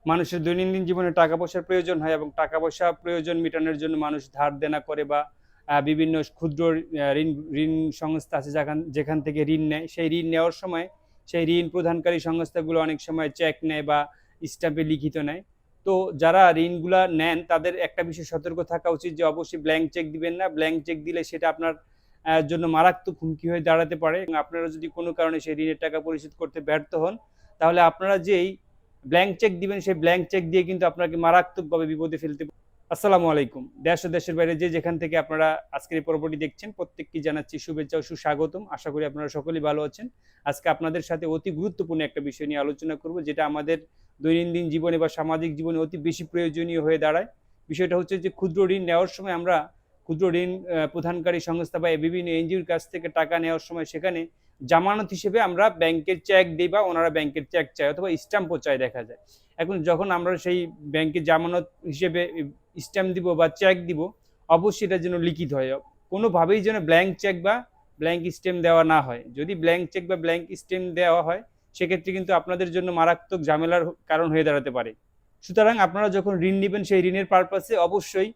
মানুষের দৈনন্দিন জীবনে টাকা পয়সার প্রয়োজন হয় এবং টাকা পয়সা প্রয়োজন মেটানোর জন্য মানুষ ধার দেনা করে বা বিভিন্ন ক্ষুদ্র ঋণ ঋণ সংস্থা আছে যেখান যেখান থেকে ঋণ নেয়। সেই ঋণ নেওয়ার সময় সেই ঋণ প্রদানকারী সংস্থাগুলো অনেক সময় চেক নেয় বা স্ট্যাম্পে লিখিত নেয়। তো যারা ঋণগুলা নেন তাদের একটা বিষয় সতর্ক থাকা উচিত যে অবশ্যই ব্ল্যাংক চেক দিবেন না। ব্ল্যাংক চেক দিলে সেটা আপনার জন্য মারাত্মক হুমকি হয়ে দাঁড়াতে পারে এবং আপনারা যদি কোনো কারণে সেই ঋণের টাকা পরিশোধ করতে ব্যর্থ হন, তাহলে আপনারা যেই ব্ল্যাংক চেক দিবেন সেই ব্ল্যাংক চেক দিয়ে কিন্তু আপনাকে মারাত্মকভাবে বিপদে ফেলতে পারে। আসসালামু আলাইকুম। দেশ ও দেশের বাইরে যে যেখান থেকে আপনারা আজকের এই পর্বটি দেখছেন প্রত্যেককে জানাচ্ছি শুভেচ্ছা ও সুস্বাগতম। আশা করি আপনারা সকলেই ভালো আছেন। আজকে আপনাদের সাথে অতি গুরুত্বপূর্ণ একটা বিষয় নিয়ে আলোচনা করব, যেটা আমাদের দৈনন্দিন জীবনে বা সামাজিক জীবনে অতি বেশি প্রয়োজনীয় হয়ে দাঁড়ায়। বিষয়টা হচ্ছে যে ক্ষুদ্র ঋণ নেওয়ার সময় আমরা ক্ষুদ্র ঋণ প্রদানকারী সংস্থা বা বিভিন্ন এনজিওর কাছ থেকে টাকা নেওয়ার সময় সেখানে জামানত হিসেবে আমরা ব্যাংকের চেক দিই বা ওনারা ব্যাংকের চেক চায় অথবা স্ট্যাম্পও চায় দেখা যায়। এখন যখন আমরা সেই ব্যাংকে জামানত হিসেবে স্ট্যাম্প দিব বা চেক দিব, অবশ্যই এটা যেন লিখিত হয়। কোনোভাবেই যেন ব্ল্যাঙ্ক চেক বা ব্ল্যাঙ্ক স্ট্যাম্প দেওয়া না হয়। যদি ব্ল্যাঙ্ক চেক বা ব্ল্যাঙ্ক স্ট্যাম্প দেওয়া হয় সেক্ষেত্রে কিন্তু আপনাদের জন্য মারাত্মক ঝামেলার কারণ হয়ে দাঁড়াতে পারে। সুতরাং আপনারা যখন ঋণ নেবেন সেই ঋণের পারপাসে অবশ্যই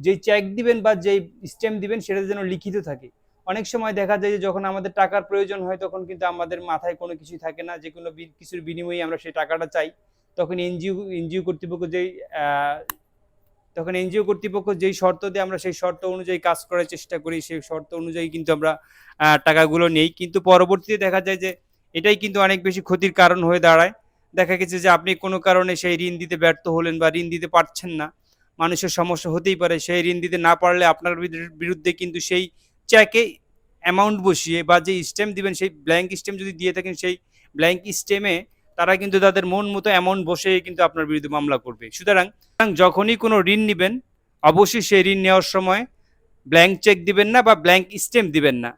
যেই চেক দিবেন বা যেই স্ট্যাম্প দিবেন সেটা যেন লিখিত থাকে। অনেক সময় দেখা যায় যে যখন আমাদের টাকার প্রয়োজন হয় তখন কিন্তু আমাদের মাথায় কোনো কিছুই থাকে না, যে কোনো কিছুর বিনিময়ে আমরা সেই টাকাটা চাই। তখন এনজিও কর্তৃপক্ষ যেই তখন এনজিও কর্তৃপক্ষ যেই শর্ত দিয়ে আমরা সেই শর্ত অনুযায়ী কাজ করার চেষ্টা করি, সেই শর্ত অনুযায়ী কিন্তু আমরা টাকাগুলো নেই, কিন্তু পরবর্তীতে দেখা যায় যে এটাই কিন্তু অনেক বেশি ক্ষতির কারণ হয়ে দাঁড়ায়। দেখা গেছে যে আপনি কোনো কারণে সেই ঋণ দিতে ব্যর্থ হলেন বা ঋণ দিতে পারছেন না। মানুষের সমস্যা হতেই পারে, সেই ঋণ দিতে না পারলে আপনার বিরুদ্ধে কিন্তু সেই চেকে অ্যামাউন্ট বসিয়ে বা যে স্ট্যাম্প দিবেন সেই ব্ল্যাঙ্ক স্ট্যাম্প যদি দিয়ে থাকেন সেই ব্ল্যাঙ্ক স্ট্যাম্পে তারা কিন্তু তাদের মন মতো অ্যামাউন্ট বসে কিন্তু আপনার বিরুদ্ধে মামলা করবে। সুতরাং যখনই কোনো ঋণ নেবেন অবশ্যই সেই ঋণ নেওয়ার সময় ব্ল্যাঙ্ক চেক দিবেন না বা ব্ল্যাঙ্ক স্ট্যাম্প দিবেন না।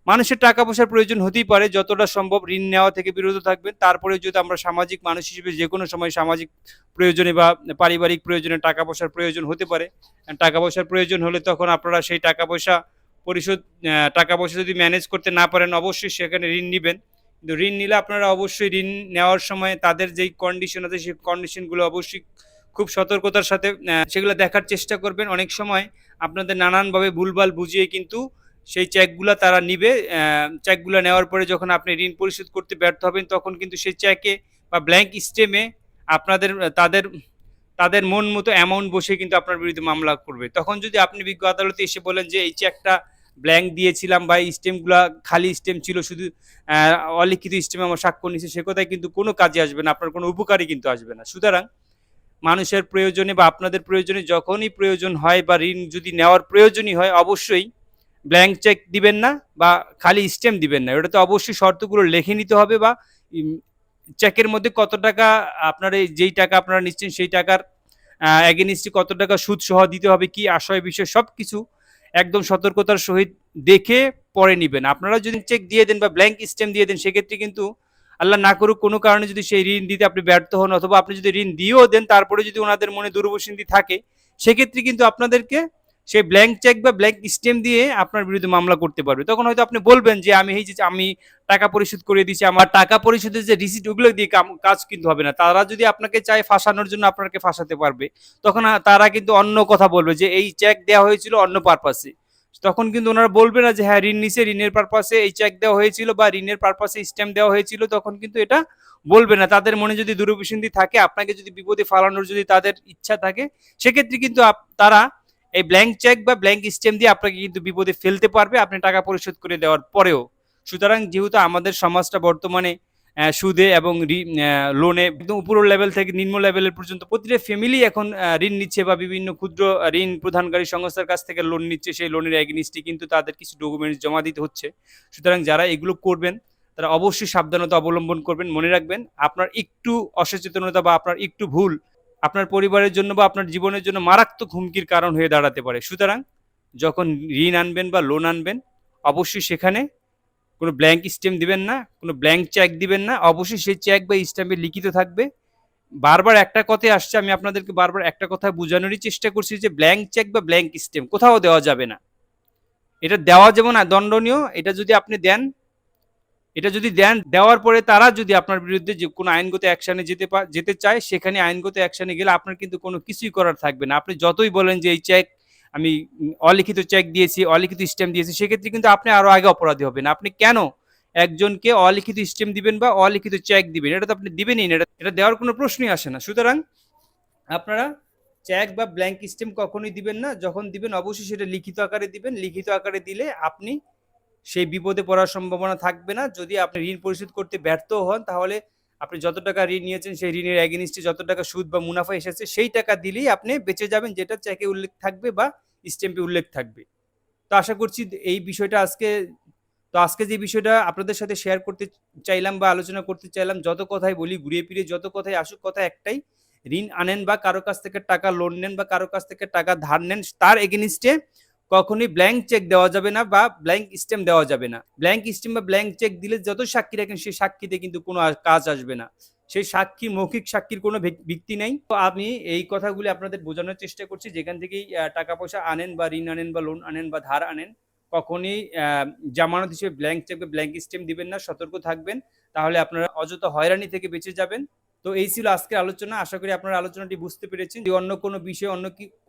মানুষের টাকা পয়সার প্রয়োজন হতেই পারে, যতটা সম্ভব ঋণ নেওয়া থেকে বিরত থাকবেন। তারপরে যদি আমরা সামাজিক মানুষ হিসেবে যে কোনো সময় সামাজিক প্রয়োজনে বা পারিবারিক প্রয়োজনে টাকা পয়সার প্রয়োজন হতে পারে। টাকা পয়সার প্রয়োজন হলে তখন আপনারা সেই টাকা পয়সা পরিশোধ টাকা পয়সা যদি ম্যানেজ করতে না পারেন অবশ্যই সেখানে ঋণ নেবেন। কিন্তু ঋণ নিলে আপনারা অবশ্যই ঋণ নেওয়ার সময় তাদের যেই কন্ডিশন আছে সেই কন্ডিশনগুলো অবশ্যই খুব সতর্কতার সাথে সেগুলো দেখার চেষ্টা করবেন। অনেক সময় আপনাদের নানানভাবে ভুলভাল বুঝিয়ে কিন্তু সেই চেকগুলা তারা নিবে। চেকগুলা নেওয়ার পরে যখন আপনি ঋণ পরিশোধ করতে ব্যর্থ হবেন তখন কিন্তু সেই চেকে বা ব্ল্যাঙ্ক স্টেমে আপনাদের তাদের তাদের মন মতো অ্যামাউন্ট বসে কিন্তু আপনার বিরুদ্ধে মামলা করবে। তখন যদি আপনি বিজ্ঞ আদালতে এসে বলেন যে এই চেকটা ব্ল্যাঙ্ক দিয়েছিলাম বা স্টেমগুলা খালি স্টেম ছিল, শুধু অলিখিত স্টেমে আমার স্বাক্ষর নিচ্ছে, সে কথায় কিন্তু কোনো কাজে আসবে না, আপনার কোনো উপকারই কিন্তু আসবে না। সুতরাং মানুষের প্রয়োজনে বা আপনাদের প্রয়োজনে যখনই প্রয়োজন হয় বা ঋণ যদি নেওয়ার প্রয়োজনই হয় অবশ্যই ব্ল্যাঙ্ক চেক দিবেন না বা খালি স্ট্যাম্প দিবেন না। ওটা তো অবশ্যই শর্তগুলো লিখে নিতে হবে বা চেকের মধ্যে কত টাকা আপনার এই যেই টাকা আপনারা নিচ্ছেন সেই টাকার এগেনিস্টে কত টাকা সুদ সহ দিতে হবে, কি আশয় বিষয় সব কিছু একদম সতর্কতার সহিত দেখে পরে নিবেন। আপনারা যদি চেক দিয়ে দেন বা ব্ল্যাঙ্ক স্ট্যাম্প দিয়ে দেন সেক্ষেত্রে কিন্তু আল্লাহ না করুক কোনো কারণে যদি সেই ঋণ দিতে আপনি ব্যর্থ হন অথবা আপনি যদি ঋণ দিয়েও দেন তারপরে যদি ওনাদের মনে দুরবসিন্দি থাকে সেক্ষেত্রে কিন্তু আপনাদেরকে সেই ব্ল্যাঙ্ক চেক বা ব্ল্যাঙ্ক স্ট্যাম্প দিয়ে আপনার বিরুদ্ধে মামলা করতে পারবে। তখন হয়তো আপনি বলবেন যে আমি এই যে আমি টাকা পরিশোধ করে দিয়েছি, আমার টাকা পরিশোধের যে রিসিট ওগুলো দিয়ে কাজ কিন্তু হবে না। তারা যদি আপনাকে চায় ফাঁসানোর জন্য আপনাকে ফাঁসাতে পারবে। তখন তারা কিন্তু অন্য কথা বলবে যে এই চেক দেওয়া হয়েছিল অন্য পারপাসে। তখন কিন্তু ওনারা বলবে না যে হ্যাঁ ঋণ নিছে, ঋণের পারপাসে এই চেক দেওয়া হয়েছিল বা ঋণের পারপাসে স্ট্যাম্প দেওয়া হয়েছিল, তখন কিন্তু এটা বলবে না। তাদের মনে যদি দুরভিসন্ধি থাকে, আপনাকে যদি বিপদে ফালানোর যদি তাদের ইচ্ছা থাকে, সেক্ষেত্রে কিন্তু তারা এই ব্ল্যাঙ্ক চেক বা ব্ল্যাঙ্ক স্ট্যাম্প দিয়ে আপনাকে কিন্তু বিপদে ফেলতে পারবে আপনি টাকা পরিশোধ করে দেওয়ার পরেও। সুতরাং যেহেতু আমাদের সমাজটা বর্তমানে সুদে এবং লোনে একদম উপরের লেভেল থেকে নিম্ন লেভেলের পর্যন্ত প্রতিটা ফ্যামিলি এখন ঋণ নিচ্ছে বা বিভিন্ন ক্ষুদ্র ঋণ প্রদানকারী সংস্থার কাছ থেকে লোন নিচ্ছে, সেই লোনের এগেনিস্টে কিন্তু তাদের কিছু ডকুমেন্টস জমা দিতে হচ্ছে। সুতরাং যারা এগুলো করবেন তারা অবশ্যই সাবধানতা অবলম্বন করবেন। মনে রাখবেন আপনার একটু অসচেতনতা বা আপনার একটু ভুল আপনার পরিবারের জন্য বা আপনার জীবনের জন্য মারাত্মক হুমকির কারণ হয়ে দাঁড়াতে পারে। সুতরাং যখন ঋণ আনবেন বা লোন আনবেন অবশ্যই সেখানে কোনো ব্ল্যাঙ্ক স্ট্যাম্প দিবেন না, কোনো ব্ল্যাঙ্ক চেক দিবেন না। অবশ্যই সেই চেক বা স্ট্যাম্পে লিখিত থাকবে। বারবার একটা কথাই আসছে, আমি আপনাদেরকে বারবার একটা কথা বোঝানোরই চেষ্টা করছি যে ব্ল্যাঙ্ক চেক বা ব্ল্যাঙ্ক স্ট্যাম্প কোথাও দেওয়া যাবে না। এটা দেওয়া যেমন দণ্ডনীয়, এটা যদি আপনি দেন এটা যদি দেন, দেওয়ার পরে তারা যদি আপনার বিরুদ্ধে যে কোনো আইনগত অ্যাকশনে যেতে চায়, সেখানে আইনগত অ্যাকশনে গেলে আপনার কিন্তু কোনো কিছুই করার থাকবে না। আপনি যতই বলেন যে এই চেক আমি অলিখিত চেক দিয়েছি, অলিখিত স্ট্যাম্প দিয়েছি, সেক্ষেত্রে কিন্তু আপনি আরো আগে অপরাধী হবেন। আপনি কেন একজনকে অলিখিত স্ট্যাম্প দিবেন বা অলিখিত চেক দিবেন? এটা তো আপনি দিবেনই না। এটা দেওয়ার কোনো প্রশ্নই আসে না। সুতরাং আপনারা চেক বা ব্ল্যাঙ্ক স্ট্যাম্প কখনোই দিবেন না। যখন দিবেন অবশ্যই সেটা লিখিত আকারে দিবেন। লিখিত আকারে দিলে আপনি সেই বিপদে পড়ার সম্ভাবনা থাকবে না। যদি আপনি ঋণ পরিশোধ করতে ব্যর্থ হন, তাহলে আপনি যত টাকা ঋণ নিয়েছেন সেই ঋণের এগেইনস্টে যত টাকা সুদ বা মুনাফা এসেছে সেই টাকা দিলেই আপনি বেঁচে যাবেন, যেটা চেকে উল্লেখ থাকবে বা স্ট্যাম্পে উল্লেখ থাকবে। তো আশা করছি এই বিষয়টা আজকে যে বিষয়টা আপনাদের সাথে শেয়ার করতে চাইলাম বা আলোচনা করতে চাইলাম, যত কথাই বলি ঘুরিয়ে ফিরে যত কথাই আসুক, কথা একটাই, ঋণ আনেন বা কারো কাছ থেকে টাকা লোন নেন বা কারো কাছ থেকে টাকা ধার নেন, তার এগেইনস্টে কখনোই ব্ল্যাঙ্ক চেক দেওয়া যাবে না বা ব্ল্যাঙ্ক স্ট্যাম্প দেওয়া যাবে না। ব্ল্যাঙ্ক স্ট্যাম্প বা ব্ল্যাঙ্ক চেক দিলে যত সাক্ষী রাখেন সেই সাক্ষীতে কিন্তু কোনো কাজ আসবে না। সেই সাক্ষী মৌখিক সাক্ষীর কোনো ভিত্তি নেই। তো আমি এই কথাগুলি আপনাদের বোঝানোর চেষ্টা করছি, যেখান থেকেই টাকা পয়সা আনেন বা ঋণ আনেন বা লোন আনেন বা ধার আনেন, কখনই জামানত হিসেবে ব্ল্যাঙ্ক চেক বা ব্ল্যাঙ্ক স্ট্যাম্প দিবেন না। সতর্ক থাকবেন। তাহলে আপনারা অযথা হয়রানি থেকে বেঁচে যাবেন। তো এই ছিল আজকের আলোচনা। আশা করি আপনারা আলোচনাটি বুঝতে পেরেছেন। যদি অন্য কোনো বিষয়ে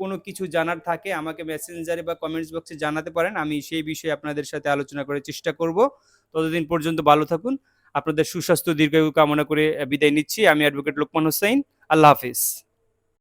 কোনো কিছু জানার থাকে আমাকে মেসেঞ্জারে বা কমেন্টস বক্সে জানাতে পারেন। আমি সেই বিষয়ে আপনাদের সাথে আলোচনা করার চেষ্টা করব। ততদিন পর্যন্ত ভালো থাকুন। আপনাদের সুস্বাস্থ্য দীর্ঘায়ু কামনা করে বিদায় নিচ্ছি। আমি অ্যাডভোকেট লোকমান হোসাইন। আল্লাহ হাফেজ।